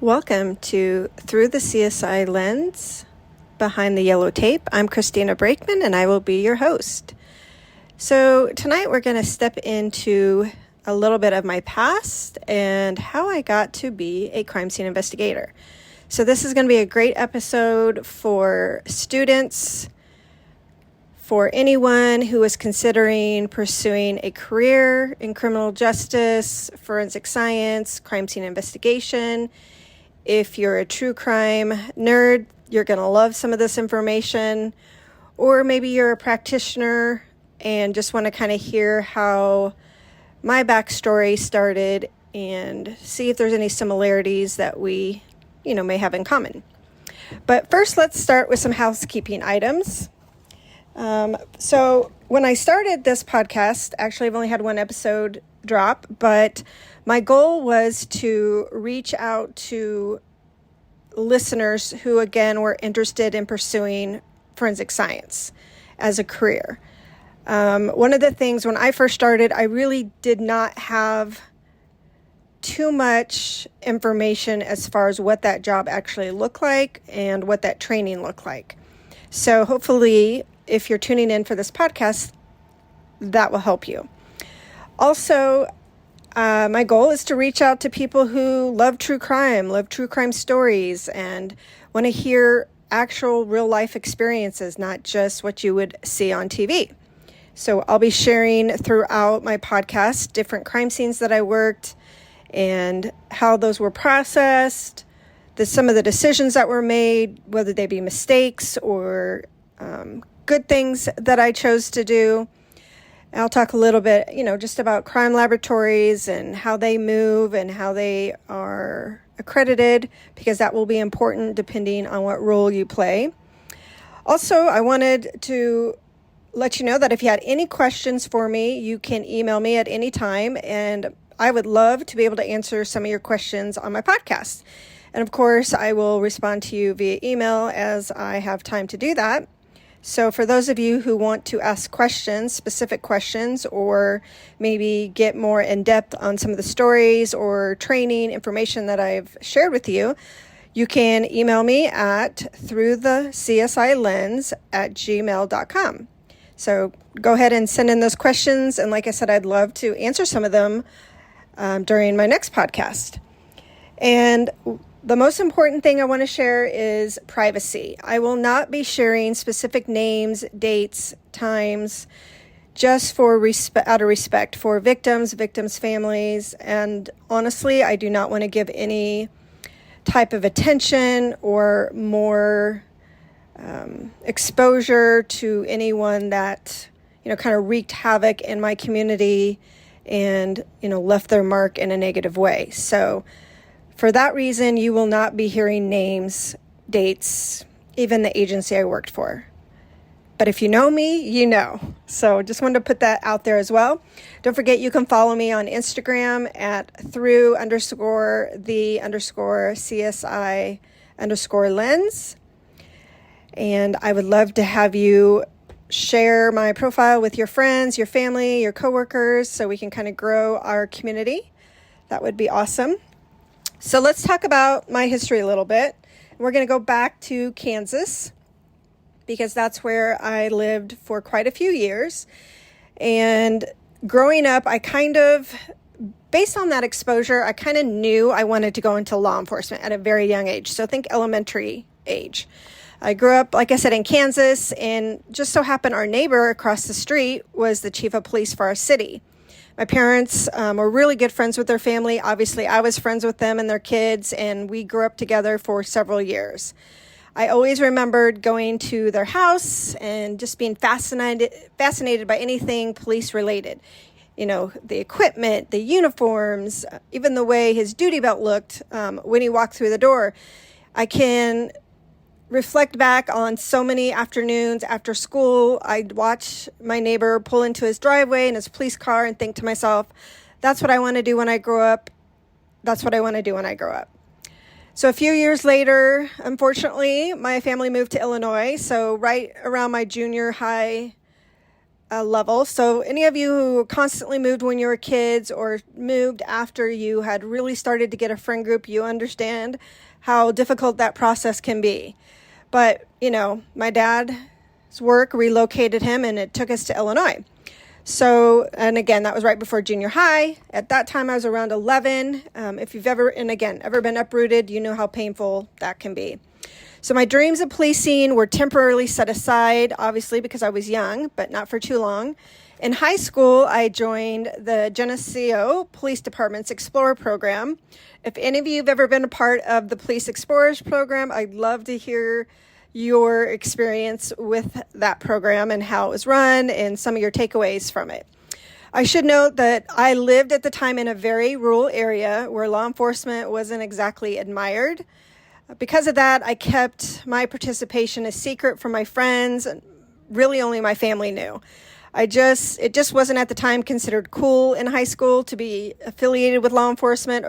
Welcome to Through the CSI Lens, Behind the Yellow Tape. I'm Christina Brakeman, and I will be your host. So tonight we're going to step into a little bit of my past and how I got to be a crime scene investigator. So this is going to be a great episode for students, for anyone who is considering pursuing a career in criminal justice, forensic science, crime scene investigation. If you're a true crime nerd, you're going to love some of this information. Or maybe you're a practitioner and just want to kind of hear how my backstory started and see if there's any similarities that we, may have in common. But first, let's start with some housekeeping items. So when I started this podcast, actually I've only had one episode drop, but my goal was to reach out to listeners who, again, were interested in pursuing forensic science as a career. One of the things when I first started, I really did not have too much information as far as what that job actually looked like and what that training looked like. So hopefully, if you're tuning in for this podcast, that will help you. Also, my goal is to reach out to people who love true crime stories, and want to hear actual real-life experiences, not just what you would see on TV. So I'll be sharing throughout my podcast different crime scenes that I worked and how those were processed, some of the decisions that were made, whether they be mistakes or good things that I chose to do. I'll talk a little bit, just about crime laboratories and how they move and how they are accredited, because that will be important depending on what role you play. Also, I wanted to let you know that if you had any questions for me, you can email me at any time, and I would love to be able to answer some of your questions on my podcast. And of course, I will respond to you via email as I have time to do that. So for those of you who want to ask questions, specific questions, or maybe get more in depth on some of the stories or training information that I've shared with you, you can email me at throughthecsilens@gmail.com. So go ahead and send in those questions. And like I said, I'd love to answer some of them during my next podcast. And the most important thing I want to share is privacy. I will not be sharing specific names, dates, times, just for out of respect for victims, families, and honestly, I do not want to give any type of attention or more exposure to anyone that, kind of wreaked havoc in my community and, left their mark in a negative way. So for that reason, you will not be hearing names, dates, even the agency I worked for. But if you know me, you know. So just wanted to put that out there as well. Don't forget, you can follow me on Instagram at through_the_CSI_lens. And I would love to have you share my profile with your friends, your family, your coworkers, so we can kind of grow our community. That would be awesome. So let's talk about my history a little bit. We're going to go back to Kansas because that's where I lived for quite a few years. And growing up, based on that exposure, I kind of knew I wanted to go into law enforcement at a very young age. So think elementary age. I grew up, like I said, in Kansas, and just so happened our neighbor across the street was the chief of police for our city. My parents were really good friends with their family. Obviously, I was friends with them and their kids, and we grew up together for several years. I always remembered going to their house and just being fascinated by anything police related. The equipment, the uniforms, even the way his duty belt looked when he walked through the door. I can reflect back on so many afternoons after school. I'd watch my neighbor pull into his driveway in his police car and think to myself, that's what I want to do when I grow up. That's what I want to do when I grow up. So a few years later, unfortunately, my family moved to Illinois. So right around my junior high level. So any of you who constantly moved when you were kids or moved after you had really started to get a friend group, you understand how difficult that process can be. But, my dad's work relocated him and it took us to Illinois. So, and again, that was right before junior high. At that time, I was around 11. If you've ever been uprooted, you know how painful that can be. So my dreams of policing were temporarily set aside, obviously because I was young, but not for too long. In high school, I joined the Geneseo Police Department's Explorer program. If any of you have ever been a part of the Police Explorers program, I'd love to hear your experience with that program and how it was run and some of your takeaways from it. I should note that I lived at the time in a very rural area where law enforcement wasn't exactly admired. Because of that, I kept my participation a secret from my friends, and really only my family knew. It just wasn't at the time considered cool in high school to be affiliated with law enforcement,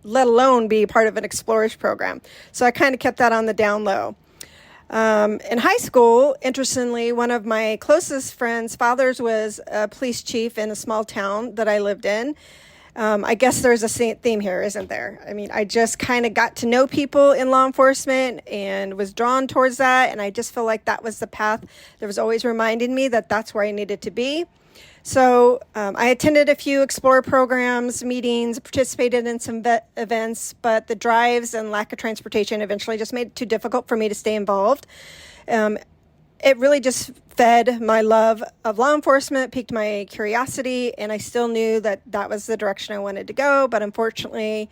let alone be part of an explorers program. So I kind of kept that on the down low. In high school, interestingly, one of my closest friends' fathers was a police chief in a small town that I lived in. I guess there's a theme here, isn't there? I mean, I just kind of got to know people in law enforcement and was drawn towards that. And I just feel like that was the path that was always reminding me that that's where I needed to be. So I attended a few Explorer programs, meetings, participated in some events, but the drives and lack of transportation eventually just made it too difficult for me to stay involved. It really just fed my love of law enforcement, piqued my curiosity, and I still knew that that was the direction I wanted to go. But unfortunately,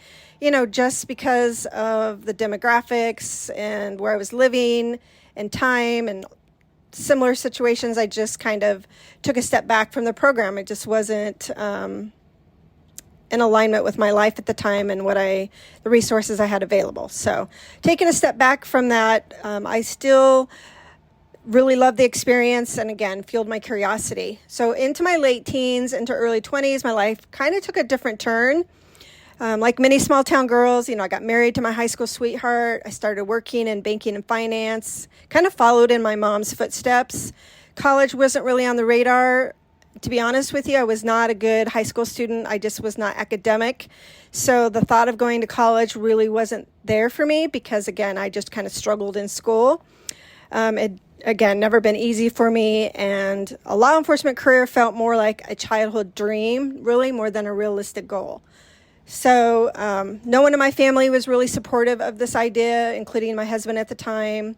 just because of the demographics and where I was living and time and similar situations, I just kind of took a step back from the program. It just wasn't in alignment with my life at the time and the resources I had available. So taking a step back from that, I still really loved the experience and again, fueled my curiosity. So into my late teens, into early 20s, my life kind of took a different turn. Like many small town girls, I got married to my high school sweetheart. I started working in banking and finance, kind of followed in my mom's footsteps. College wasn't really on the radar. To be honest with you, I was not a good high school student. I just was not academic. So the thought of going to college really wasn't there for me because, again, I just kind of struggled in school. Again, never been easy for me, and a law enforcement career felt more like a childhood dream, really, more than a realistic goal. So no one in my family was really supportive of this idea, including my husband at the time.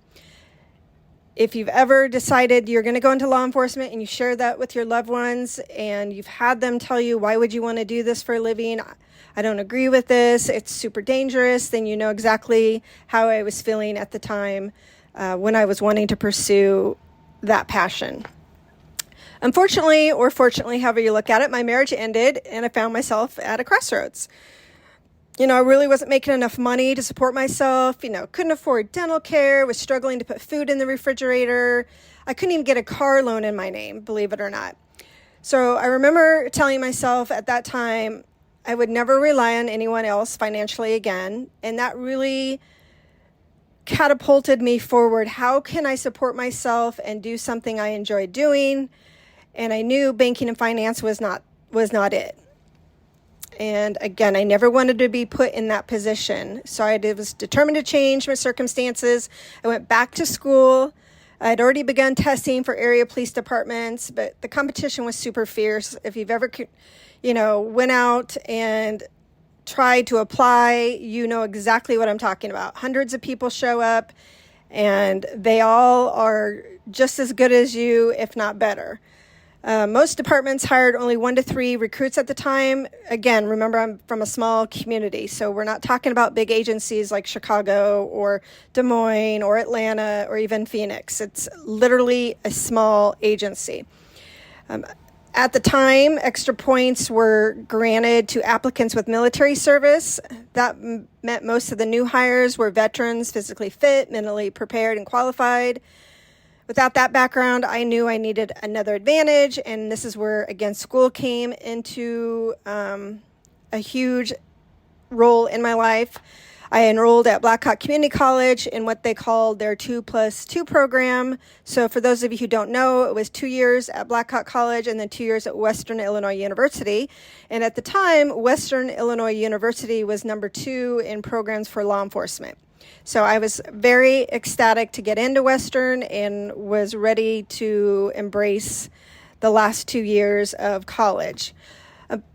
If you've ever decided you're going to go into law enforcement and you share that with your loved ones and you've had them tell you, why would you want to do this for a living? I don't agree with this. It's super dangerous. Then you know exactly how I was feeling at the time when I was wanting to pursue that passion. Unfortunately, or fortunately, however you look at it, my marriage ended and I found myself at a crossroads. I really wasn't making enough money to support myself, couldn't afford dental care, was struggling to put food in the refrigerator. I couldn't even get a car loan in my name, believe it or not. So I remember telling myself at that time, I would never rely on anyone else financially again. And that really catapulted me forward. How can I support myself and do something I enjoy doing? And I knew banking and finance was not it. And again, I never wanted to be put in that position. So I was determined to change my circumstances. I went back to school. I had already begun testing for area police departments, but the competition was super fierce. If you've ever, went out and tried to apply, you know exactly what I'm talking about. Hundreds of people show up and they all are just as good as you, if not better. Most departments hired only 1 to 3 recruits at the time. Again, remember, I'm from a small community, so we're not talking about big agencies like Chicago or Des Moines or Atlanta or even Phoenix. It's literally a small agency. At the time, extra points were granted to applicants with military service. That meant most of the new hires were veterans, physically fit, mentally prepared, and qualified. Without that background, I knew I needed another advantage, and this is where, again, school came into a huge role in my life. I enrolled at Blackhawk Community College in what they called their 2+2 program. So for those of you who don't know, it was 2 years at Blackhawk College and then 2 years at Western Illinois University. And at the time, Western Illinois University was number 2 in programs for law enforcement. So I was very ecstatic to get into Western and was ready to embrace the last 2 years of college.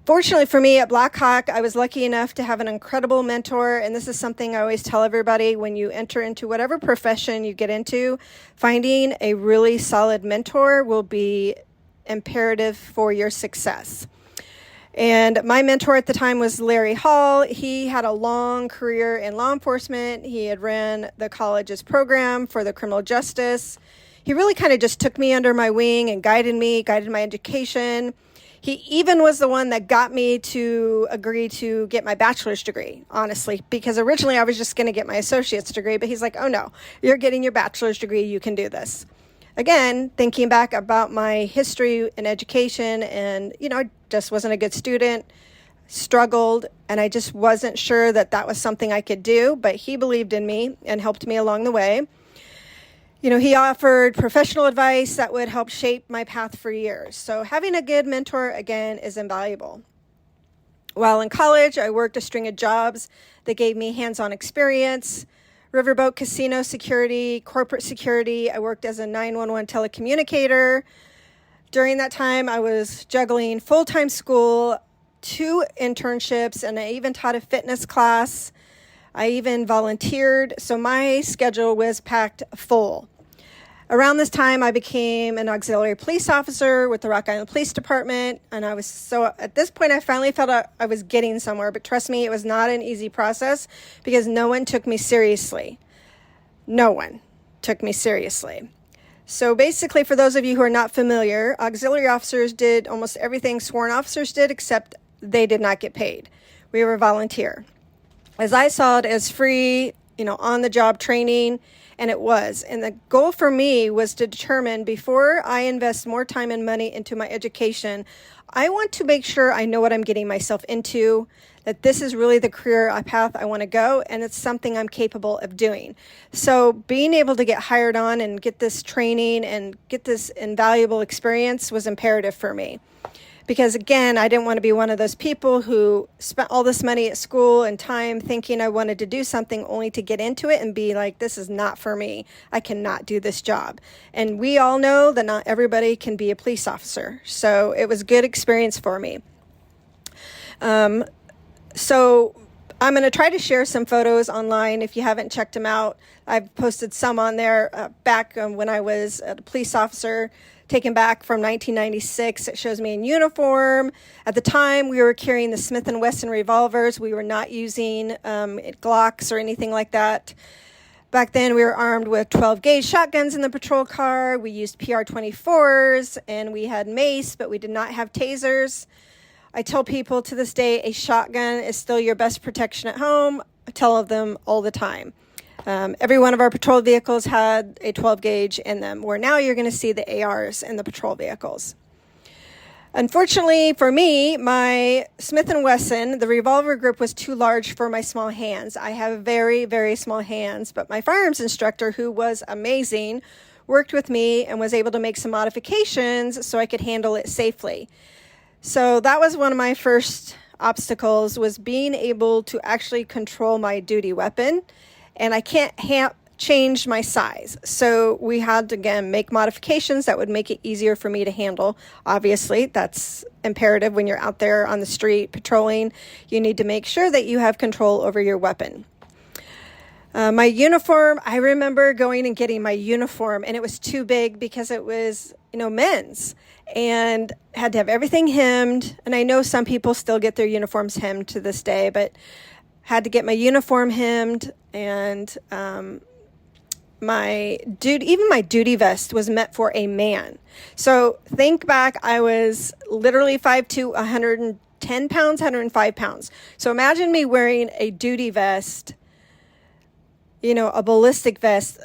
Fortunately for me at Blackhawk, I was lucky enough to have an incredible mentor, and this is something I always tell everybody when you enter into whatever profession you get into, finding a really solid mentor will be imperative for your success. And my mentor at the time was Larry Hall. He had a long career in law enforcement. He had ran the college's program for the criminal justice. He really kind of just took me under my wing and guided my education. He even was the one that got me to agree to get my bachelor's degree, honestly, because originally I was just going to get my associate's degree, but he's like, oh no, you're getting your bachelor's degree, you can do this. Again, thinking back about my history in education and, I just wasn't a good student, struggled, and I just wasn't sure that was something I could do, but he believed in me and helped me along the way. He offered professional advice that would help shape my path for years. So having a good mentor, again, is invaluable. While in college, I worked a string of jobs that gave me hands-on experience: riverboat casino security, corporate security. I worked as a 911 telecommunicator. During that time, I was juggling full-time school, 2 internships, and I even taught a fitness class. I even volunteered, so my schedule was packed full. Around this time, I became an auxiliary police officer with the Rock Island Police Department, and at this point, I finally felt I was getting somewhere, but trust me, it was not an easy process because no one took me seriously. No one took me seriously. So basically, for those of you who are not familiar, auxiliary officers did almost everything sworn officers did, except they did not get paid. We were volunteer. As I saw it as free, on-the-job training, and it was. And the goal for me was to determine, before I invest more time and money into my education, I want to make sure I know what I'm getting myself into, that this is really the career path I want to go, and it's something I'm capable of doing. So being able to get hired on and get this training and get this invaluable experience was imperative for me. Because again, I didn't want to be one of those people who spent all this money at school and time thinking I wanted to do something only to get into it and be like, this is not for me. I cannot do this job. And we all know that not everybody can be a police officer. So it was a good experience for me. So I'm going to try to share some photos online if you haven't checked them out. I've posted some on there back when I was a police officer, taken back from 1996. It shows me in uniform. At the time, we were carrying the Smith & Wesson revolvers. We were not using Glocks or anything like that. Back then, we were armed with 12-gauge shotguns in the patrol car. We used PR-24s, and we had mace, but we did not have tasers. I tell people to this day, a shotgun is still your best protection at home. I tell them all the time. Every one of our patrol vehicles had a 12-gauge in them, where now you're going to see the ARs in the patrol vehicles. Unfortunately for me, my Smith & Wesson, the revolver grip was too large for my small hands. I have very, very small hands, but my firearms instructor, who was amazing, worked with me and was able to make some modifications so I could handle it safely. So that was one of my first obstacles, was being able to actually control my duty weapon. And I can't change my size. So we had to, again, make modifications that would make it easier for me to handle. Obviously, that's imperative when you're out there on the street patrolling. You need to make sure that you have control over your weapon. My uniform, I remember going and getting my uniform, and it was too big because it was, men's, and had to have everything hemmed. And I know some people still get their uniforms hemmed to this day, but had to get my uniform hemmed, and my duty vest was meant for a man. So think back, I was literally 5'2", 110 pounds, 105 pounds. So imagine me wearing a duty vest, a ballistic vest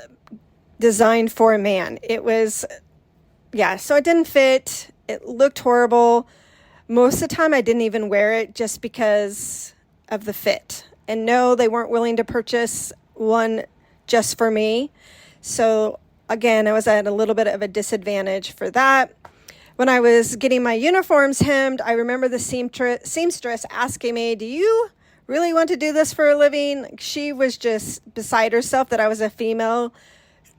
designed for a man. It was, so it didn't fit. It looked horrible. Most of the time I didn't even wear it just because of the fit. And no, they weren't willing to purchase one just for me. So again, I was at a little bit of a disadvantage for that. When I was getting my uniforms hemmed, I remember the seamstress asking me, "Do you really want to do this for a living?" She was just beside herself that I was a female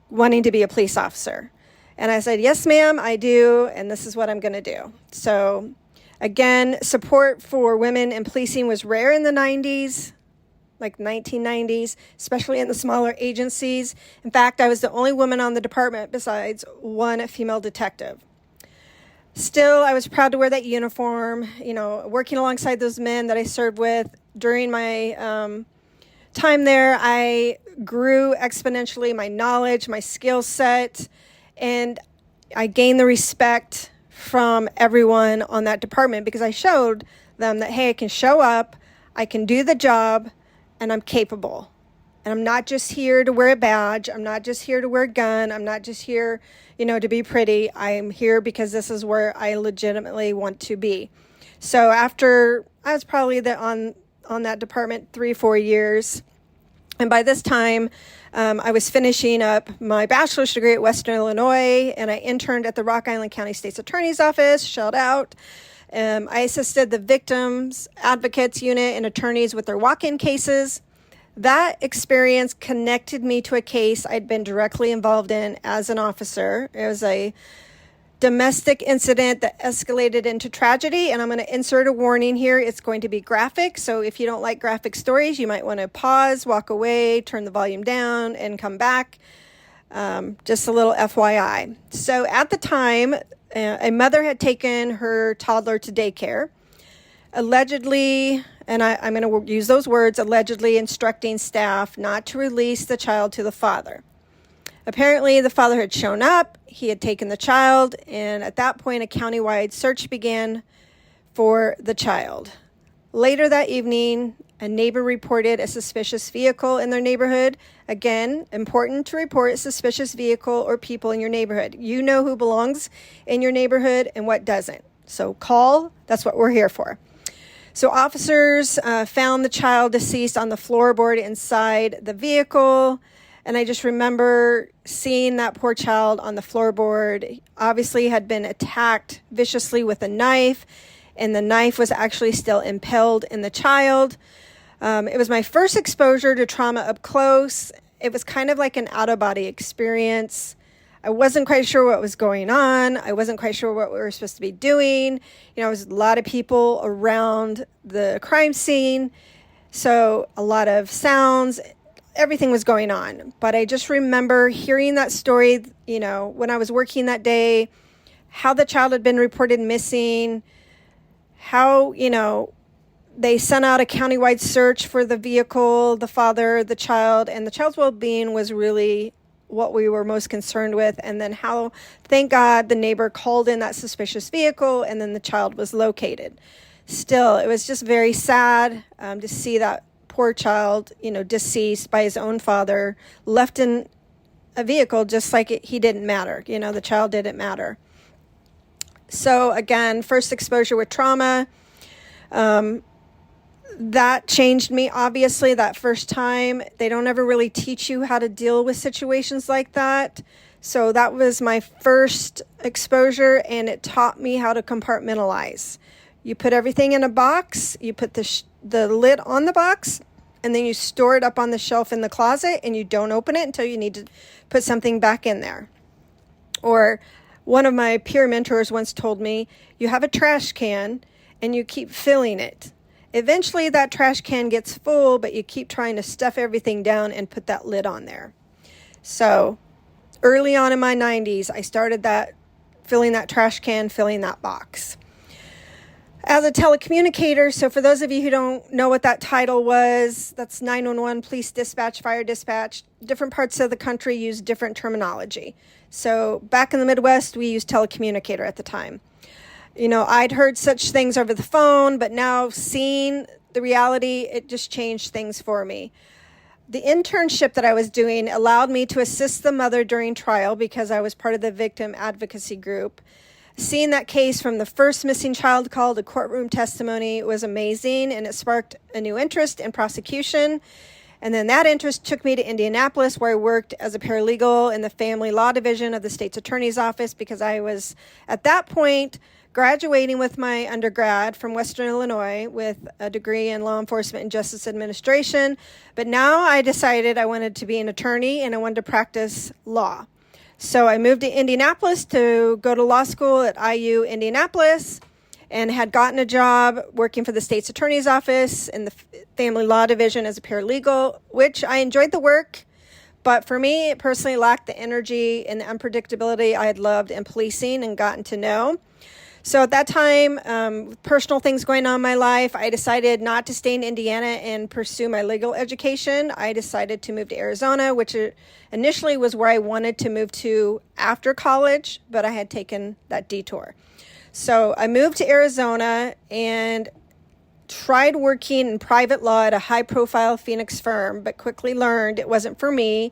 wanting to be a police officer. And I said, "Yes, ma'am, I do. And this is what I'm going to do." So again, support for women in policing was rare in the 90s, like 1990s, especially in the smaller agencies. In fact, I was the only woman on the department besides one female detective. Still, I was proud to wear that uniform, working alongside those men that I served with. During my time there, I grew exponentially my knowledge, my skill set, and I gained the respect from everyone on that department because I showed them that, hey, I can show up, I can do the job, and I'm capable. And I'm not just here to wear a badge. I'm not just here to wear a gun. I'm not just here, to be pretty. I'm here because this is where I legitimately want to be. So after, I was probably on that department 3-4 years. And by this time, I was finishing up my bachelor's degree at Western Illinois, and I interned at the Rock Island County State's Attorney's Office, shout out. I assisted the victims, advocates unit, and attorneys with their walk-in cases. That experience connected me to a case I'd been directly involved in as an officer. It was a domestic incident that escalated into tragedy, and I'm going to insert a warning here. It's going to be graphic, so if you don't like graphic stories, you might want to pause, walk away, turn the volume down, and come back. Just a little FYI. So at the time, a mother had taken her toddler to daycare, allegedly, and I'm going to use those words, allegedly instructing staff not to release the child to the father. Apparently, the father had shown up, he had taken the child, and at that point, a countywide search began for the child. Later that evening, a neighbor reported a suspicious vehicle in their neighborhood. Again, important to report a suspicious vehicle or people in your neighborhood. You know who belongs in your neighborhood and what doesn't. So call, that's what we're here for. So officers found the child deceased on the floorboard inside the vehicle. And I just remember seeing that poor child on the floorboard. He obviously had been attacked viciously with a knife, and the knife was actually still impaled in the child. It was my first exposure to trauma up close. It was kind of like an out-of-body experience. I wasn't quite sure what was going on. I wasn't quite sure what we were supposed to be doing. There was a lot of people around the crime scene, so a lot of sounds. Everything was going on. But I just remember hearing that story, when I was working that day, how the child had been reported missing, how, they sent out a countywide search for the vehicle, the father, the child, and the child's well-being was really what we were most concerned with. And then how, thank God, the neighbor called in that suspicious vehicle and then the child was located. Still, it was just very sad to see that poor child, deceased by his own father, left in a vehicle just like he didn't matter. The child didn't matter. So again, first exposure with trauma. That changed me, obviously, that first time. They don't ever really teach you how to deal with situations like that. So that was my first exposure, and it taught me how to compartmentalize. You put everything in a box, you put the lid on the box, and then you store it up on the shelf in the closet, and you don't open it until you need to put something back in there. Or one of my peer mentors once told me, you have a trash can, and you keep filling it. Eventually, that trash can gets full, but you keep trying to stuff everything down and put that lid on there. So early on in my 90s, I started filling that trash can, filling that box. As a telecommunicator, so for those of you who don't know what that title was, that's 911, police dispatch, fire dispatch. Different parts of the country use different terminology. So back in the Midwest, we used telecommunicator at the time. I'd heard such things over the phone, but now seeing the reality, it just changed things for me. The internship that I was doing allowed me to assist the mother during trial because I was part of the victim advocacy group. seeing that case from the first missing child call to courtroom testimony was amazing, and it sparked a new interest in prosecution. And then that interest took me to Indianapolis, where I worked as a paralegal in the family law division of the state's attorney's office, because I was, at that point, graduating with my undergrad from Western Illinois with a degree in law enforcement and justice administration. But now I decided I wanted to be an attorney and I wanted to practice law. So I moved to Indianapolis to go to law school at IU Indianapolis, and had gotten a job working for the state's attorney's office in the family law division as a paralegal, which I enjoyed the work. But for me, it personally lacked the energy and the unpredictability I had loved in policing and gotten to know. So at that time, personal things going on in my life, I decided not to stay in Indiana and pursue my legal education. I decided to move to Arizona, which initially was where I wanted to move to after college, but I had taken that detour. So I moved to Arizona and tried working in private law at a high-profile Phoenix firm, but quickly learned it wasn't for me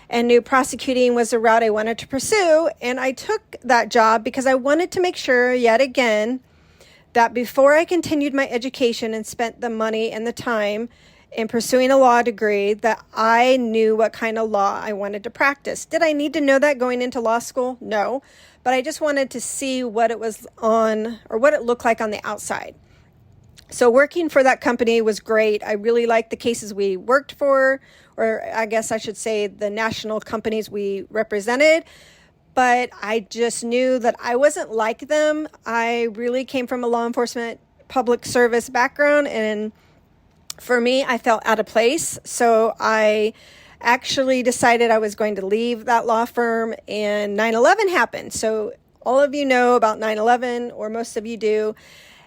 and knew prosecuting was the route I wanted to pursue. And I took that job because I wanted to make sure, yet again, that before I continued my education and spent the money and the time in pursuing a law degree, that I knew what kind of law I wanted to practice. Did I need to know that going into law school? No. But I just wanted to see what it was on, or what it looked like on the outside. So working for that company was great. I really liked the cases we worked for, or I guess I should say the national companies we represented. But I just knew that I wasn't like them. I really came from a law enforcement public service background, and for me, I felt out of place. So I actually decided I was going to leave that law firm, and 9/11 happened. So all of you know about 9/11, or most of you do.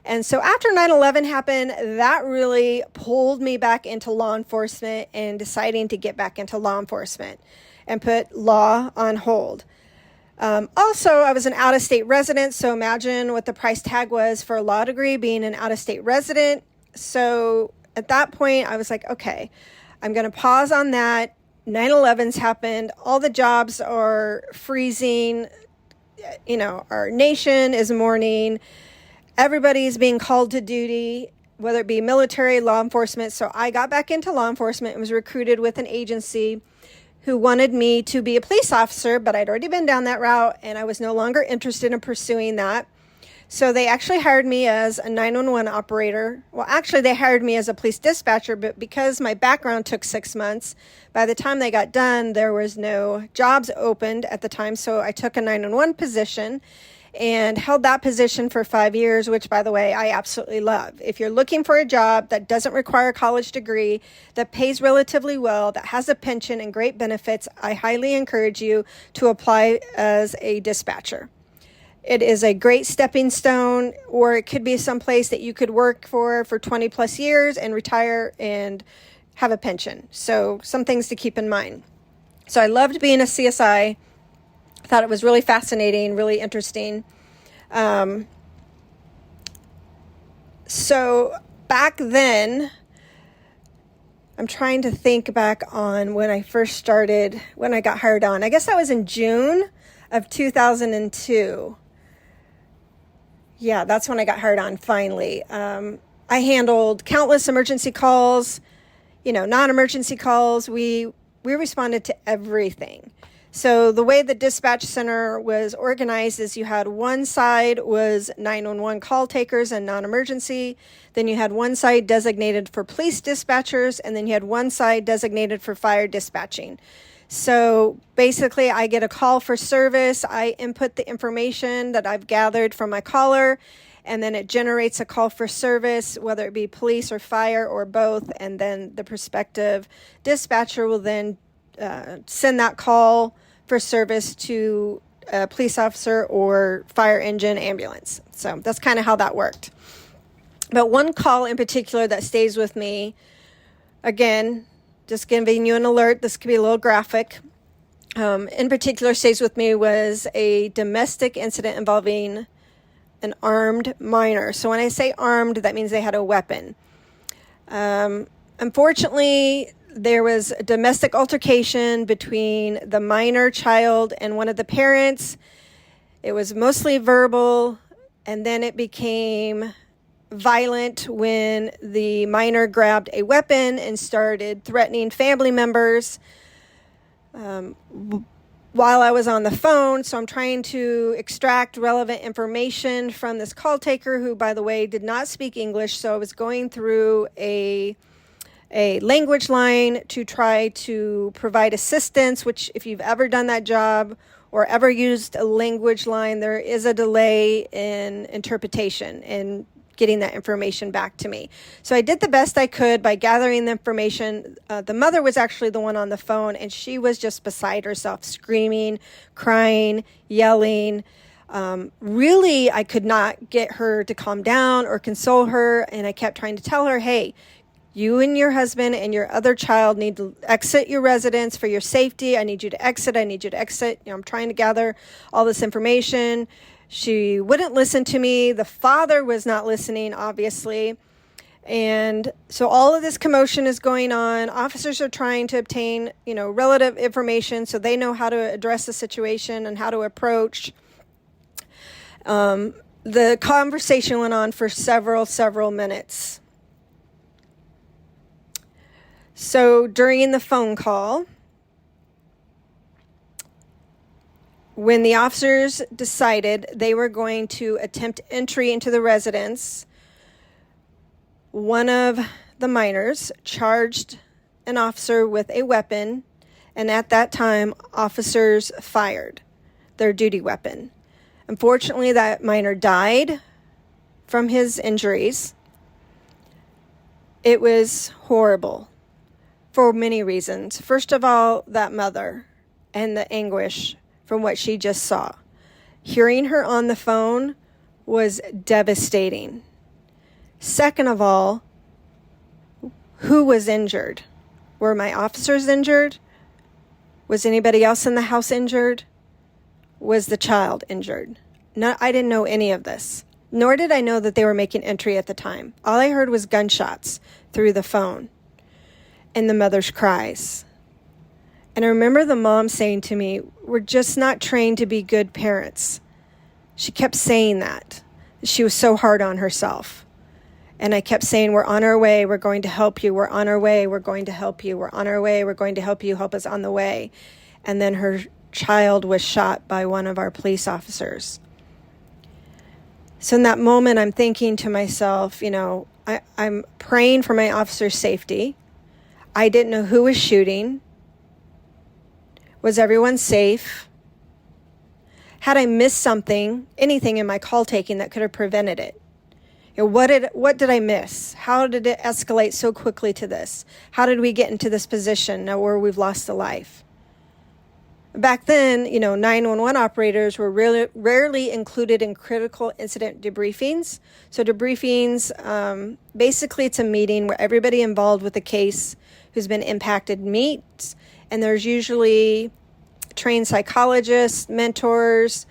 And so after 9/11 happened, that really pulled me back into law enforcement and deciding to get back into law enforcement and put law on hold. Also, I was an out-of-state resident, so imagine what the price tag was for a law degree being an out-of-state resident. So at that point, I was like, okay, I'm going to pause on that. 9/11's happened. All the jobs are freezing. Our nation is mourning. Everybody's being called to duty, whether it be military, law enforcement. So I got back into law enforcement and was recruited with an agency who wanted me to be a police officer, but I'd already been down that route and I was no longer interested in pursuing that. So they actually hired me as a 911 operator. Well, actually, they hired me as a police dispatcher, but because my background took 6 months, by the time they got done, there was no jobs opened at the time. So I took a 911 position and held that position for 5 years, which, by the way, I absolutely love. If you're looking for a job that doesn't require a college degree, that pays relatively well, that has a pension and great benefits, I highly encourage you to apply as a dispatcher. It is a great stepping stone, or it could be someplace that you could work for 20 plus years and retire and have a pension. So some things to keep in mind. So I loved being a CSI. I thought it was really fascinating, really interesting. So back then, I'm trying to think back on when I first started, when I got hired on. I guess that was in June of 2002. Yeah, that's when I got hired on finally. I handled countless emergency calls, non-emergency calls. We responded to everything. So the way the dispatch center was organized is you had one side was 911 call takers and non-emergency. Then you had one side designated for police dispatchers, and then you had one side designated for fire dispatching. So basically, I get a call for service. I input the information that I've gathered from my caller, and then it generates a call for service, whether it be police or fire or both. And then the prospective dispatcher will then send that call for service to a police officer or fire engine ambulance. So that's kind of how that worked. But one call in particular that stays with me, again, just giving you an alert, this could be a little graphic, in particular stays with me, was a domestic incident involving an armed minor. So when I say armed, that means they had a weapon. Unfortunately, there was a domestic altercation between the minor child and one of the parents. It was mostly verbal, and then it became violent when the minor grabbed a weapon and started threatening family members while I was on the phone. So I'm trying to extract relevant information from this call taker, who, by the way, did not speak English. So I was going through a language line to try to provide assistance, which, if you've ever done that job or ever used a language line, there is a delay in interpretation and getting that information back to me. So I did the best I could by gathering the information. The mother was actually the one on the phone, and she was just beside herself, screaming, crying, yelling. Really, I could not get her to calm down or console her, and I kept trying to tell her, hey, you and your husband and your other child need to exit your residence for your safety. I need you to exit. I need you to exit. I'm trying to gather all this information. She wouldn't listen to me. The father was not listening, obviously. And so all of this commotion is going on. Officers are trying to obtain, relative information so they know how to address the situation and how to approach. The conversation went on for several minutes. So during the phone call, when the officers decided they were going to attempt entry into the residence, one of the minors charged an officer with a weapon, and at that time, officers fired their duty weapon. Unfortunately, that minor died from his injuries. It was horrible for many reasons. First of all, that mother and the anguish from what she just saw. Hearing her on the phone was devastating. Second of all, who was injured? Were my officers injured? Was anybody else in the house injured? Was the child injured? No, I didn't know any of this, nor did I know that they were making entry at the time. All I heard was gunshots through the phone and the mother's cries. And I remember the mom saying to me, we're just not trained to be good parents. She kept saying that. She was so hard on herself. And I kept saying, we're on our way. We're going to help you. We're on our way. We're going to help you. We're on our way. We're going to help you. Help us on the way. And then her child was shot by one of our police officers. So in that moment, I'm thinking to myself, I'm praying for my officer's safety. I didn't know who was shooting. Was everyone safe? Had I missed anything in my call taking that could have prevented it? What did I miss? How did it escalate so quickly to this? How did we get into this position now where we've lost a life? Back then, 911 operators were really rarely included in critical incident debriefings. So debriefings, basically it's a meeting where everybody involved with the case who's been impacted meets, and there's usually trained psychologists, mentors,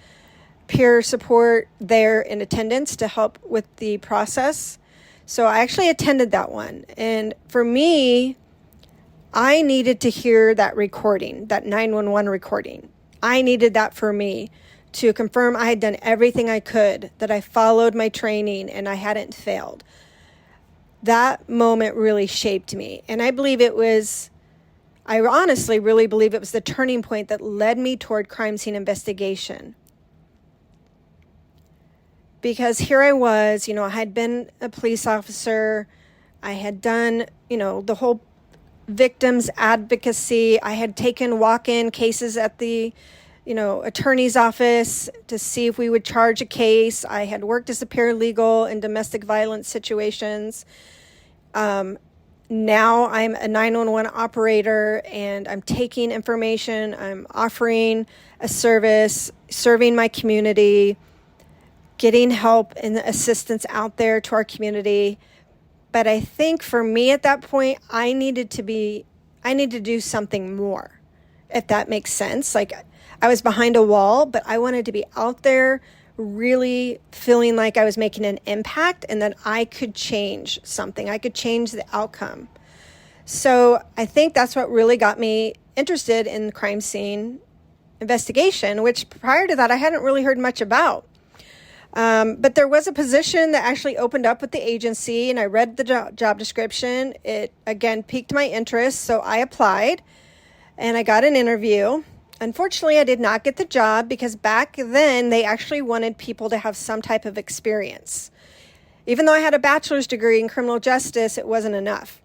peer support there in attendance to help with the process. So I actually attended that one. And for me, I needed to hear that recording, that 911 recording. I needed that for me to confirm I had done everything I could, that I followed my training and I hadn't failed. That moment really shaped me. And I honestly really believe it was the turning point that led me toward crime scene investigation. Because here I was, I had been a police officer. I had done, the whole victims advocacy. I had taken walk-in cases at the, attorney's office to see if we would charge a case. I had worked as a paralegal in domestic violence situations. Now I'm a 911 operator, and I'm taking information. I'm offering a service, serving my community, getting help and assistance out there to our community. But I think for me at that point, I needed to do something more, if that makes sense. Like, I was behind a wall, but I wanted to be out there really feeling like I was making an impact and that I could change something. I could change the outcome. So I think that's what really got me interested in crime scene Investigation, which prior to that I hadn't really heard much about. But there was a position that actually opened up with the agency, and I read the job description. It, again, piqued my interest, so I applied, and I got an interview. Unfortunately, I did not get the job because back then they actually wanted people to have some type of experience. Even though I had a bachelor's degree in criminal justice, it wasn't enough.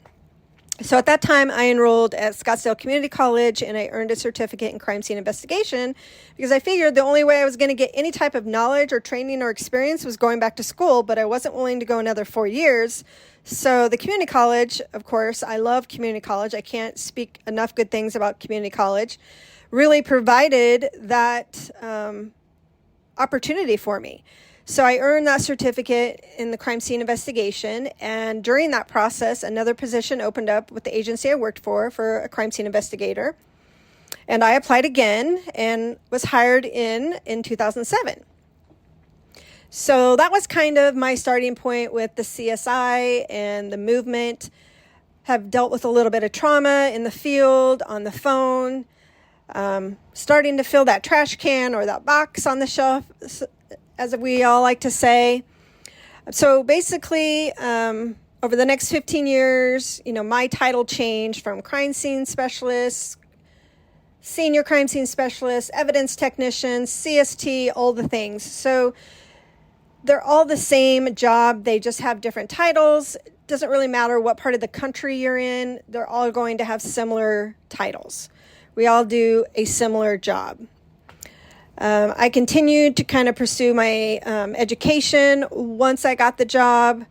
So at that time, I enrolled at Scottsdale Community College, and I earned a certificate in crime scene investigation because I figured the only way I was going to get any type of knowledge or training or experience was going back to school, but I wasn't willing to go another 4 years. So the community college, of course, I love community college. I can't speak enough good things about community college, really provided that opportunity for me. So I earned that certificate in the crime scene investigation, and during that process, another position opened up with the agency I worked for a crime scene investigator, and I applied again and was hired in 2007. So that was kind of my starting point with the CSI and the movement. Have dealt with a little bit of trauma in the field, on the phone, starting to fill that trash can or that box on the shelf, as we all like to say. So basically, over the next 15 years, my title changed from crime scene specialist, senior crime scene specialist, evidence technician, CST, all the things. So they're all the same job. They just have different titles. It doesn't really matter what part of the country you're in. They're all going to have similar titles. We all do a similar job. I continued to kind of pursue my education. Once I got the job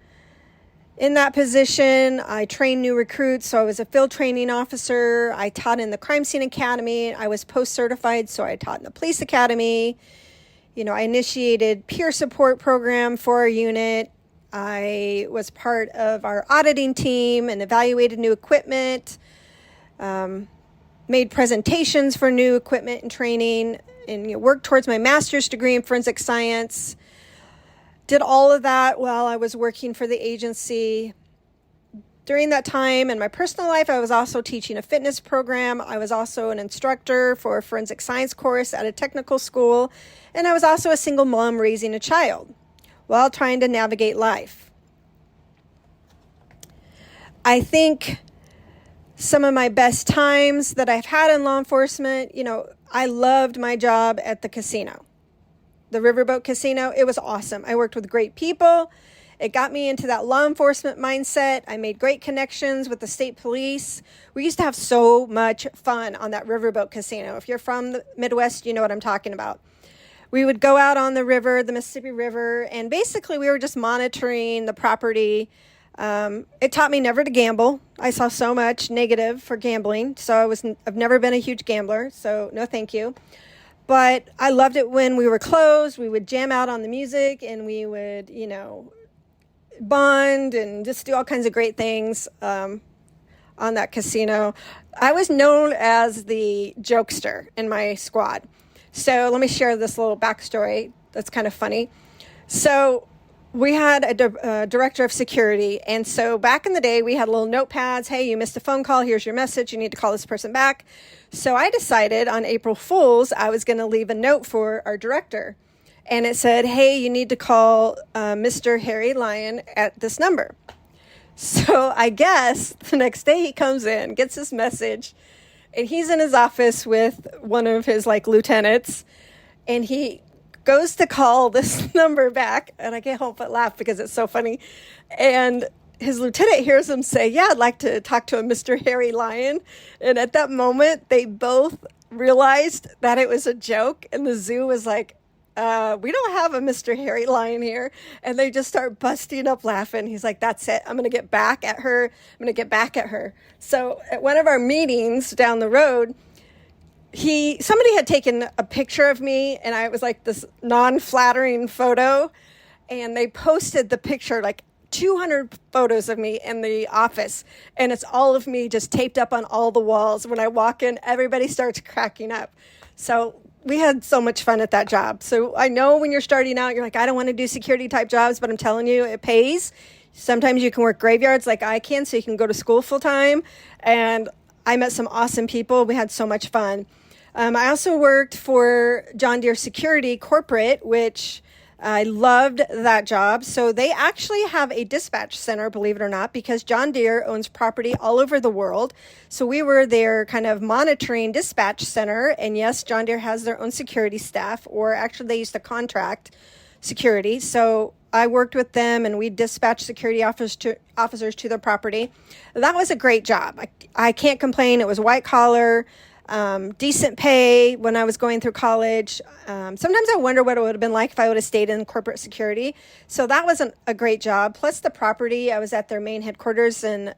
in that position, I trained new recruits. So I was a field training officer. I taught in the Crime Scene Academy. I was post-certified, so I taught in the Police Academy. I initiated peer support program for our unit. I was part of our auditing team and evaluated new equipment, made presentations for new equipment and training, and worked towards my master's degree in forensic science. Did all of that while I was working for the agency. During that time in my personal life, I was also teaching a fitness program. I was also an instructor for a forensic science course at a technical school. And I was also a single mom raising a child while trying to navigate life. I think some of my best times that I've had in law enforcement, I loved my job at the casino, the Riverboat Casino. It was awesome. I worked with great people. It got me into that law enforcement mindset. I made great connections with the state police. We used to have so much fun on that Riverboat Casino. If you're from the Midwest, you know what I'm talking about. We would go out on the river, the Mississippi River, and basically we were just monitoring the property. It taught me never to gamble. I saw so much negative for gambling, so I've never been a huge gambler, so no thank you. But I loved it when we were closed. We would jam out on the music, and we would, bond and just do all kinds of great things on that casino. I was known as the jokester in my squad. So let me share this little backstory that's kind of funny. So we had a director of security. And so back in the day, we had little notepads. Hey, you missed a phone call. Here's your message. You need to call this person back. So I decided on April Fool's, I was going to leave a note for our director. And it said, hey, you need to call Mr. Harry Lyon at this number. So I guess the next day he comes in, gets this message, and he's in his office with one of his lieutenants, and he goes to call this number back, and I can't help but laugh because it's so funny. And his lieutenant hears him say, yeah, I'd like to talk to a Mr. Harry Lyon. And at that moment, they both realized that it was a joke, and the zoo was like, we don't have a Mr. Harry Lyon here. And they just start busting up laughing. He's like, that's it. I'm going to get back at her. So at one of our meetings down the road, somebody had taken a picture of me, and I was like this non-flattering photo. And they posted the picture, 200 photos of me in the office. And it's all of me just taped up on all the walls. When I walk in, everybody starts cracking up. So we had so much fun at that job. So I know when you're starting out, you're like, I don't want to do security type jobs, but I'm telling you, it pays. Sometimes you can work graveyards like I can, so you can go to school full time. And I met some awesome people. We had so much fun. I also worked for John Deere Security Corporate, which I loved that job. So they actually have a dispatch center, believe it or not, because John Deere owns property all over the world. So we were their kind of monitoring dispatch center. And yes, John Deere has their own security staff, or actually they used to contract security. So I worked with them and we dispatched security officers to their property. That was a great job. I can't complain. It was white collar. Decent pay when I was going through college. Sometimes I wonder what it would have been like if I would have stayed in corporate security. So that was a great job. Plus the property, I was at their main headquarters in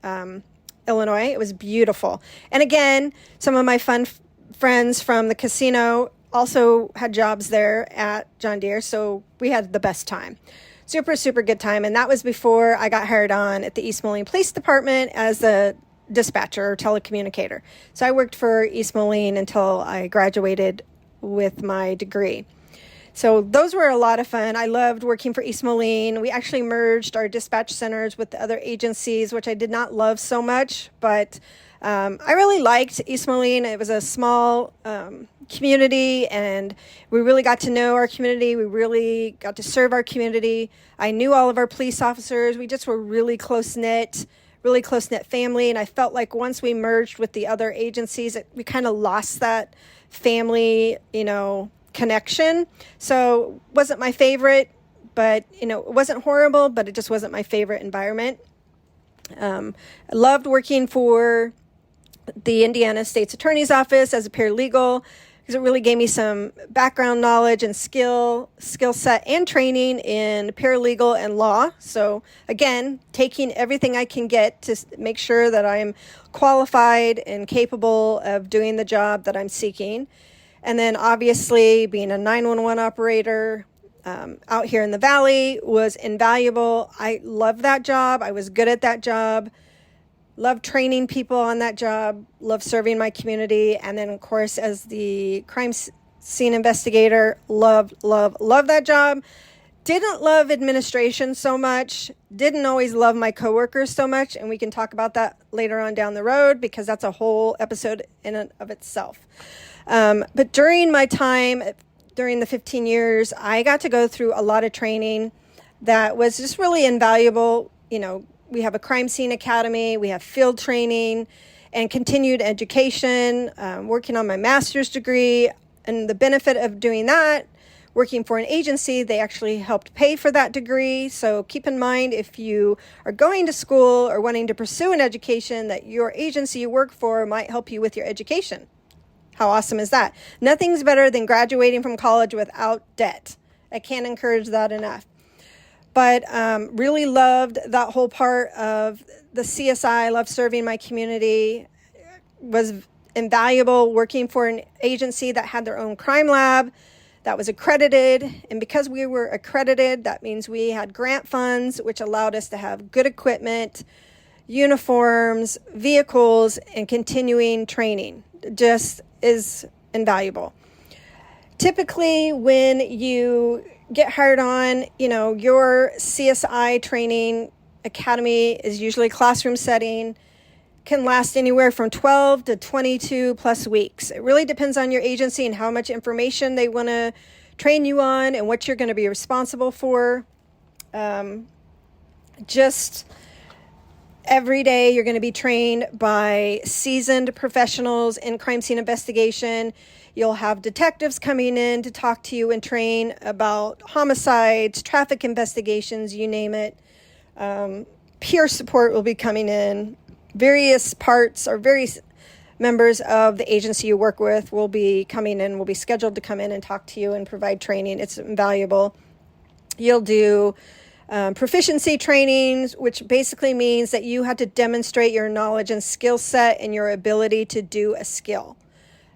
Illinois. It was beautiful. And again, some of my friends from the casino also had jobs there at John Deere. So we had the best time. Super, super good time. And that was before I got hired on at the East Moline Police Department as a dispatcher or telecommunicator. So I worked for East Moline until I graduated with my degree. So those were a lot of fun. I loved working for East Moline. We actually merged our dispatch centers with the other agencies, which I did not love so much, but I really liked East Moline. It was a small community, and we really got to know our community. We really got to serve our community. I knew all of our police officers. We just were really close-knit family. And I felt like once we merged with the other agencies, we kind of lost that family, connection. So it wasn't my favorite, but, it wasn't horrible, but it just wasn't my favorite environment. I loved working for the Indiana State's Attorney's Office as a paralegal, because it really gave me some background knowledge and skill set and training in paralegal and law. So again, taking everything I can get to make sure that I'm qualified and capable of doing the job that I'm seeking. And then obviously being a 911 operator out here in the Valley was invaluable. I loved that job. I was good at that job. Love training people on that job, love serving my community. And then, of course, as the crime scene investigator, love that job. Didn't love administration so much, didn't always love my coworkers so much. And we can talk about that later on down the road, because that's a whole episode in and of itself. But during my time, during the 15 years, I got to go through a lot of training that was just really invaluable. We have a crime scene academy, we have field training and continued education, working on my master's degree. And the benefit of doing that, working for an agency, they actually helped pay for that degree. So keep in mind, if you are going to school or wanting to pursue an education, that your agency you work for might help you with your education. How awesome is that? Nothing's better than graduating from college without debt. I can't encourage that enough. But really loved that whole part of the CSI, loved serving my community, was invaluable working for an agency that had their own crime lab that was accredited. And because we were accredited, that means we had grant funds, which allowed us to have good equipment, uniforms, vehicles, and continuing training. Just is invaluable. Typically, when you get hired on, your CSI training academy is usually a classroom setting, can last anywhere from 12 to 22 plus weeks. It really depends on your agency and how much information they want to train you on and what you're going to be responsible for. Just every day you're going to be trained by seasoned professionals in crime scene investigation. You'll have detectives coming in to talk to you and train about homicides, traffic investigations, you name it. Peer support will be coming in. Various parts or various members of the agency you work with will be coming in, will be scheduled to come in and talk to you and provide training. It's invaluable. You'll do proficiency trainings, which basically means that you have to demonstrate your knowledge and skill set and your ability to do a skill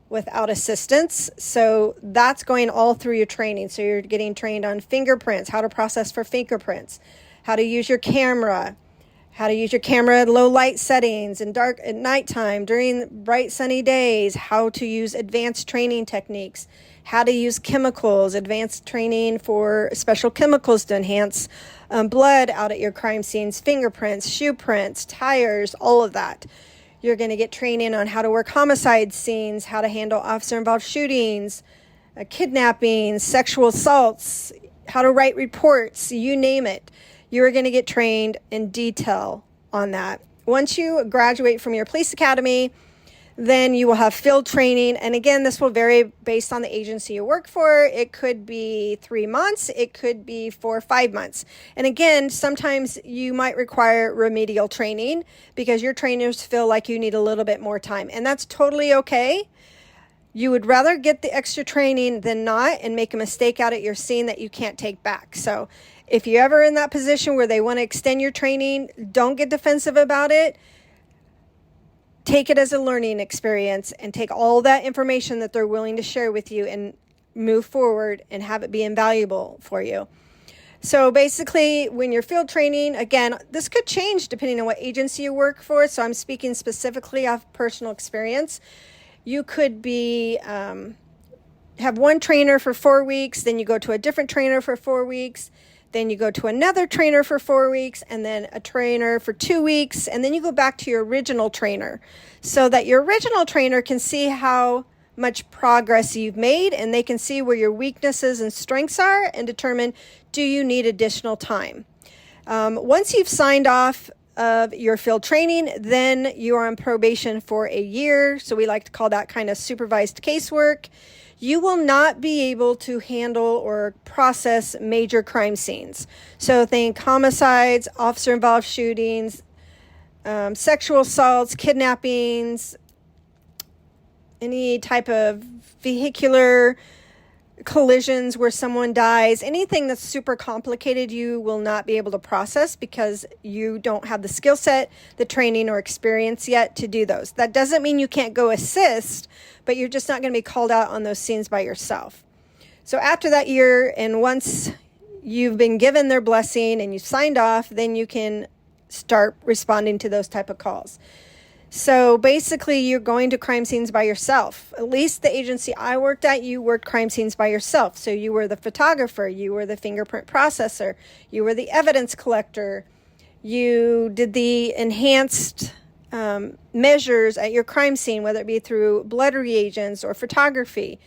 without assistance. So that's going all through your training. So you're getting trained on fingerprints, how to process for fingerprints, how to use your camera, how to use your camera at low light settings and dark at nighttime, during bright sunny days, how to use advanced training techniques, how to use chemicals, advanced training for special chemicals to enhance blood out at your crime scenes, fingerprints, shoe prints, tires, all of that. You're going to get training on how to work homicide scenes, how to handle officer-involved shootings, kidnappings, sexual assaults, how to write reports, you name it. You're going to get trained in detail on that. Once you graduate from your police academy, then you will have field training. And again, this will vary based on the agency you work for. It could be 3 months. It could be 4 or 5 months. And again, sometimes you might require remedial training because your trainers feel like you need a little bit more time. And that's totally okay. You would rather get the extra training than not and make a mistake out at your scene that you can't take back. So if you're ever in that position where they want to extend your training, don't get defensive about it. Take it as a learning experience and take all that information that they're willing to share with you and move forward and have it be invaluable for you. So basically, when you're field training, again, this could change depending on what agency you work for. So I'm speaking specifically off personal experience. You could be have one trainer for 4 weeks, then you go to a different trainer for 4 weeks. Then you go to another trainer for 4 weeks, and then a trainer for 2 weeks, and then you go back to your original trainer so that your original trainer can see how much progress you've made, and they can see where your weaknesses and strengths are and determine, do you need additional time? Once you've signed off of your field training, then you are on probation for a year. So we like to call that kind of supervised casework. You will not be able to handle or process major crime scenes. So think homicides, officer-involved shootings, sexual assaults, kidnappings, any type of vehicular collisions where someone dies, anything that's super complicated, you will not be able to process because you don't have the skill set, the training, or experience yet to do those. That doesn't mean you can't go assist, but you're just not going to be called out on those scenes by yourself. So after that year, and once you've been given their blessing and you've signed off, then you can start responding to those type of calls. So basically, you're going to crime scenes by yourself. At least the agency I worked at, you worked crime scenes by yourself. So you were the photographer, you were the fingerprint processor, you were the evidence collector, you did the enhanced measures at your crime scene, whether it be through blood reagents or photography.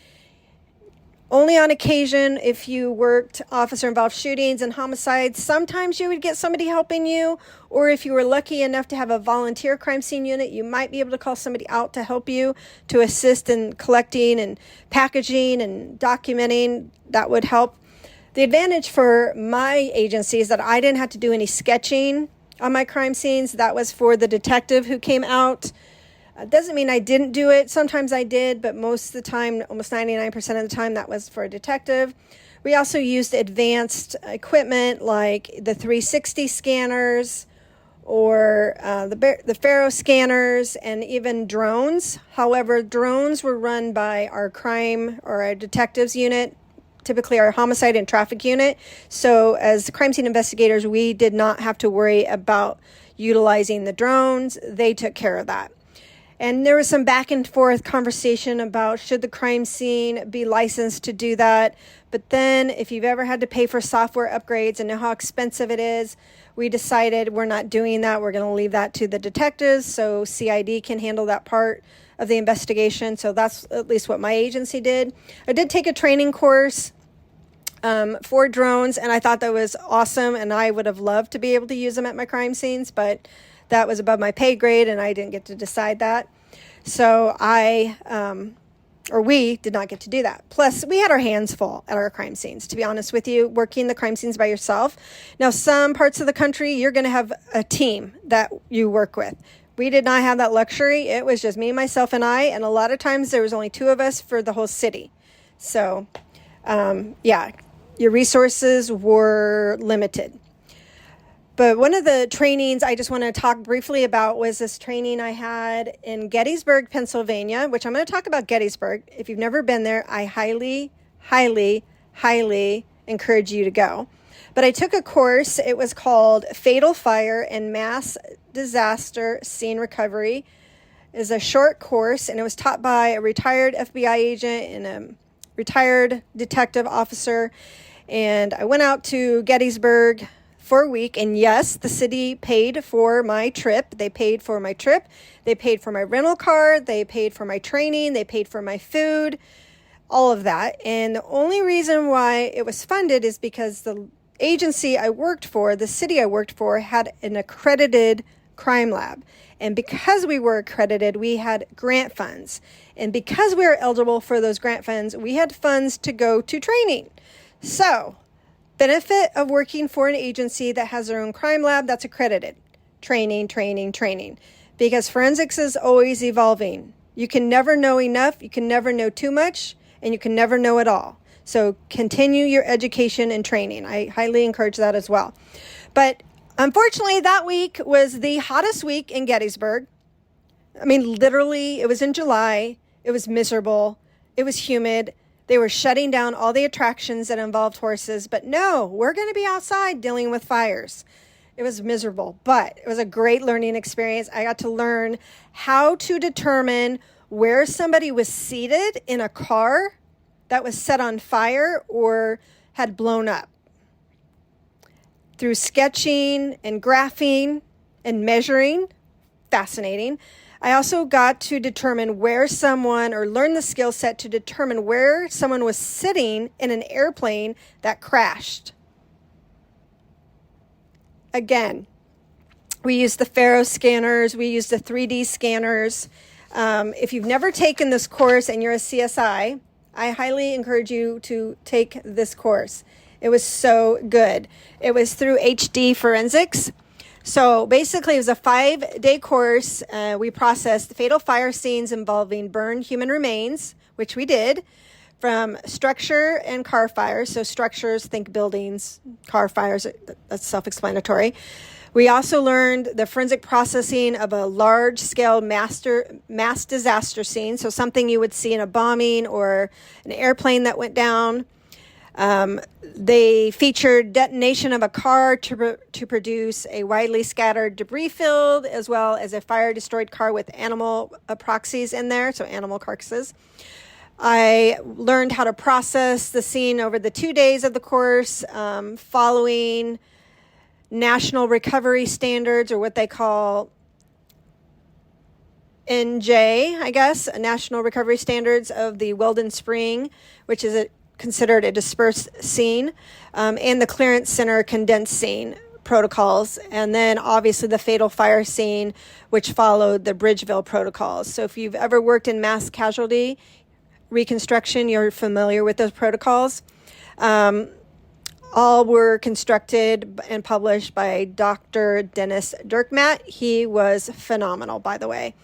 Only on occasion, if you worked officer-involved shootings and homicides, sometimes you would get somebody helping you, or if you were lucky enough to have a volunteer crime scene unit, you might be able to call somebody out to help you, to assist in collecting and packaging and documenting. That would help. The advantage for my agency is that I didn't have to do any sketching on my crime scenes. That was for the detective who came out. Doesn't mean I didn't do it. Sometimes I did, but most of the time, almost 99% of the time, that was for a detective. We also used advanced equipment like the 360 scanners or the Faro scanners and even drones. However, drones were run by our crime or our detectives unit, typically our homicide and traffic unit. So as crime scene investigators, we did not have to worry about utilizing the drones. They took care of that. And there was some back and forth conversation about should the crime scene be licensed to do that. But then if you've ever had to pay for software upgrades and know how expensive it is, we decided we're not doing that. We're going to leave that to the detectives so CID can handle that part of the investigation. So that's at least what my agency did. I did take a training course for drones, and I thought that was awesome, and I would have loved to be able to use them at my crime scenes, but that was above my pay grade, and I didn't get to decide that. So we did not get to do that. Plus, we had our hands full at our crime scenes, to be honest with you, working the crime scenes by yourself. Now, some parts of the country, you're going to have a team that you work with. We did not have that luxury. It was just me, myself, and I, and a lot of times there was only 2 of us for the whole city. So, your resources were limited. But one of the trainings I just want to talk briefly about was this training I had in Gettysburg, Pennsylvania, which I'm going to talk about Gettysburg. If you've never been there, I highly, highly, highly encourage you to go. But I took a course. It was called Fatal Fire and Mass Disaster Scene Recovery. It was a short course, and it was taught by a retired FBI agent and a retired detective officer. And I went out to Gettysburg for a week. And yes, the city paid for my trip. They paid for my trip. They paid for my rental car. They paid for my training. They paid for my food, all of that. And the only reason why it was funded is because the agency I worked for, the city I worked for, had an accredited crime lab. And because we were accredited, we had grant funds. And because we were eligible for those grant funds, we had funds to go to training. So, benefit of working for an agency that has their own crime lab that's accredited. Training. Because forensics is always evolving. You can never know enough, you can never know too much, and you can never know it all. So continue your education and training. I highly encourage that as well. But unfortunately, that week was the hottest week in Gettysburg. I mean, literally, it was in July. It was miserable. It was humid. They were shutting down all the attractions that involved horses. But no, we're going to be outside dealing with fires. It was miserable, but it was a great learning experience. I got to learn how to determine where somebody was seated in a car that was set on fire or had blown up. Through sketching and graphing and measuring, fascinating. I also got to determine where someone, or learn the skill set to determine where someone was sitting in an airplane that crashed. Again, we used the Faro scanners, we used the 3D scanners. If you've never taken this course and you're a CSI, I highly encourage you to take this course. It was so good. It was through HD Forensics. So basically, it was a 5-day course. We processed fatal fire scenes involving burned human remains, which we did, from structure and car fires. So structures, think buildings, car fires, that's self-explanatory. We also learned the forensic processing of a large-scale mass disaster scene, so something you would see in a bombing or an airplane that went down. They featured detonation of a car to produce a widely scattered debris field, as well as a fire-destroyed car with animal proxies in there, so animal carcasses. I learned how to process the scene over the 2 days of the course, following national recovery standards, or what they call NJ, I guess, National Recovery Standards of the Weldon Spring, which is considered a dispersed scene, and the Clearance Center condensed scene protocols, and then obviously the fatal fire scene, which followed the Bridgeville protocols. So if you've ever worked in mass casualty reconstruction, you're familiar with those protocols. All were constructed and published by Dr. Dennis Dirkmatt. He was phenomenal, by the way.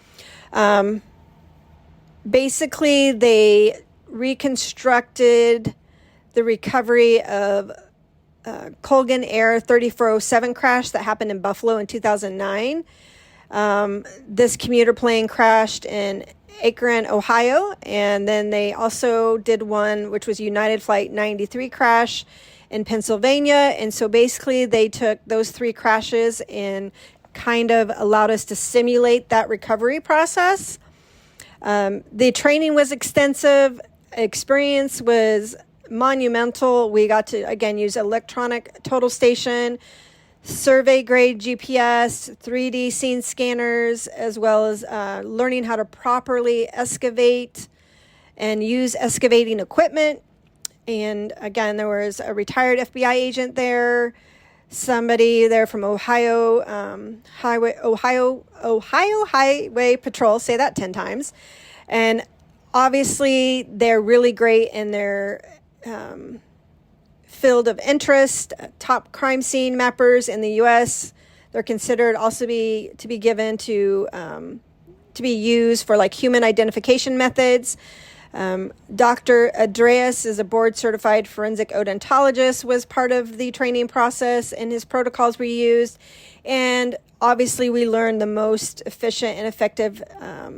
Basically, they reconstructed the recovery of Colgan Air 3407 crash that happened in Buffalo in 2009. This commuter plane crashed in Akron, Ohio, and then they also did one which was United Flight 93 crash in Pennsylvania. And so basically they took those 3 crashes and kind of allowed us to simulate that recovery process. The training was extensive. Experience was monumental. We got to, again, use electronic total station, survey grade GPS, 3D scene scanners, as well as learning how to properly excavate and use excavating equipment. And again, there was a retired FBI agent there, somebody there from Ohio Highway Patrol, say that 10 times. And obviously, they're really great in their field of interest, top crime scene mappers in the U.S. They're considered also to be given to be used for like human identification methods. Dr. Andreas is a board-certified forensic odontologist, was part of the training process, and his protocols were used. And obviously, we learned the most efficient and effective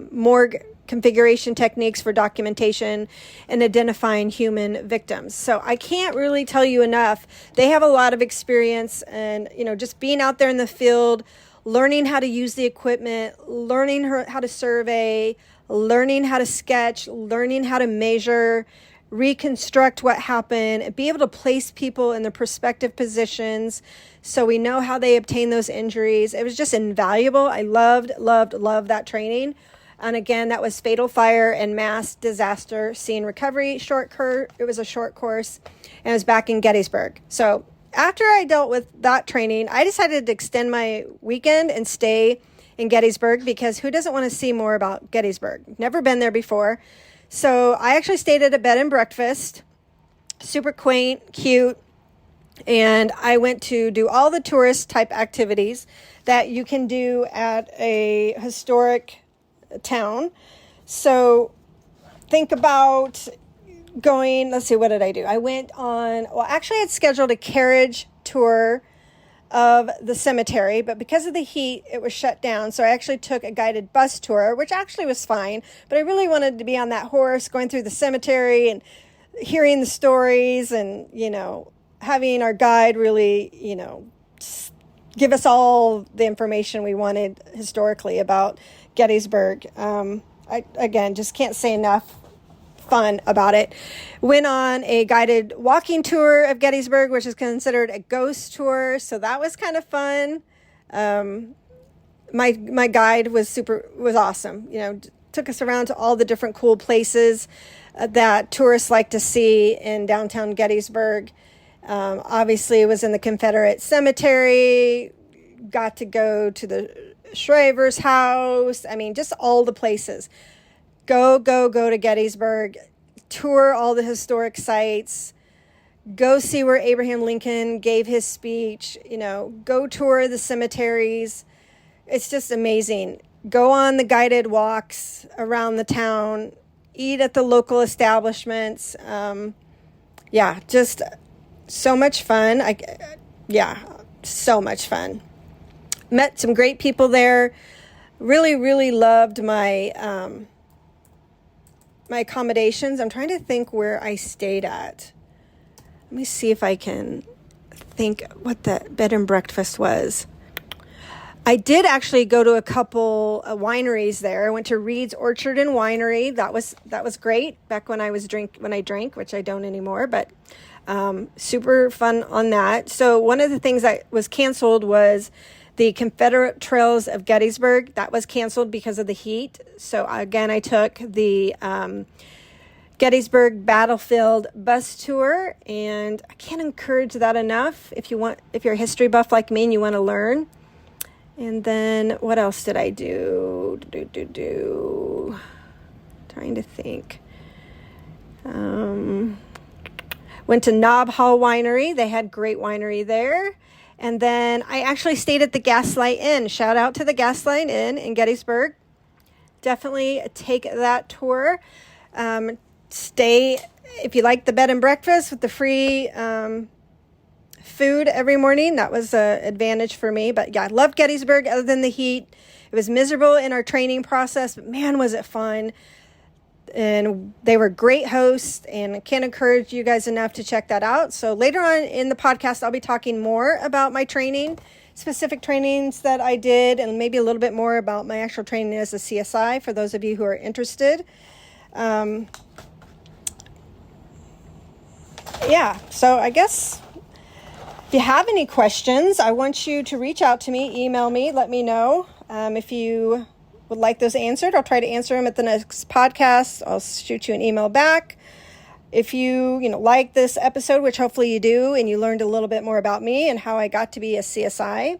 morgue configuration techniques for documentation and identifying human victims. So I can't really tell you enough. They have a lot of experience, and just being out there in the field, learning how to use the equipment, learning how to survey, learning how to sketch, learning how to measure, reconstruct what happened, be able to place people in their prospective positions so we know how they obtained those injuries. It was just invaluable. I loved that training. And again, that was fatal fire and mass disaster scene recovery it was a short course, and it was back in Gettysburg. So after I dealt with that training, I decided to extend my weekend and stay in Gettysburg, because who doesn't want to see more about Gettysburg? Never been there before. So I actually stayed at a bed and breakfast, super quaint, cute, and I went to do all the tourist type activities that you can do at a historic town. So think about going, let's see, what did I do? I went on, actually I had scheduled a carriage tour of the cemetery, but because of the heat, it was shut down. So I actually took a guided bus tour, which actually was fine, but I really wanted to be on that horse going through the cemetery and hearing the stories and, having our guide really, give us all the information we wanted historically about Gettysburg. I, again, just can't say enough fun about it. Went on a guided walking tour of Gettysburg, which is considered a ghost tour, so that was kind of fun. My guide was awesome. Took us around to all the different cool places that tourists like to see in downtown Gettysburg. Obviously, it was in the Confederate cemetery. Got to go to the Shriver's house. I mean, just all the places. Go to Gettysburg, tour all the historic sites, go see where Abraham Lincoln gave his speech, go tour the cemeteries. It's just amazing. Go on the guided walks around the town, eat at the local establishments. Just so much fun. So much fun. Met some great people there. Really loved my my accommodations. I'm trying to think where I stayed at. Let me see if I can think what the bed and breakfast was. I did actually go to a couple wineries there. I went to Reed's Orchard and Winery. That was great back when I drank, which I don't anymore, but super fun on that. So one of the things that was canceled was the Confederate Trails of Gettysburg. That was canceled because of the heat. So again, I took the Gettysburg Battlefield bus tour, and I can't encourage that enough if you're a history buff like me and you want to learn. And then what else did I do? Trying to think. Went to Knob Hall Winery. They had great winery there. And then I actually stayed at the Gaslight Inn. Shout out to the Gaslight Inn in Gettysburg. Definitely take that tour. Stay, if you like the bed and breakfast with the free food every morning, that was an advantage for me. But yeah, I loved Gettysburg other than the heat. It was miserable in our training process, but man, was it fun. And they were great hosts, and I can't encourage you guys enough to check that out. So later on in the podcast, I'll be talking more about my training, specific trainings that I did, and maybe a little bit more about my actual training as a CSI for those of you who are interested. So I guess if you have any questions, I want you to reach out to me, email me, let me know. If you would like those answered, I'll try to answer them at the next podcast. I'll shoot you an email back. If you like this episode, which hopefully you do, and you learned a little bit more about me and how I got to be a CSI,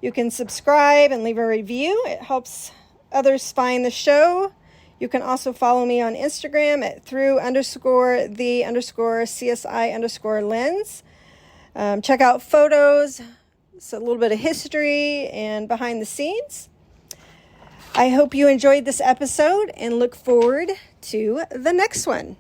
you can subscribe and leave a review. It helps others find the show. You can also follow me on Instagram at through_the_CSI_lens. Check out photos. It's a little bit of history and behind the scenes. I hope you enjoyed this episode and look forward to the next one.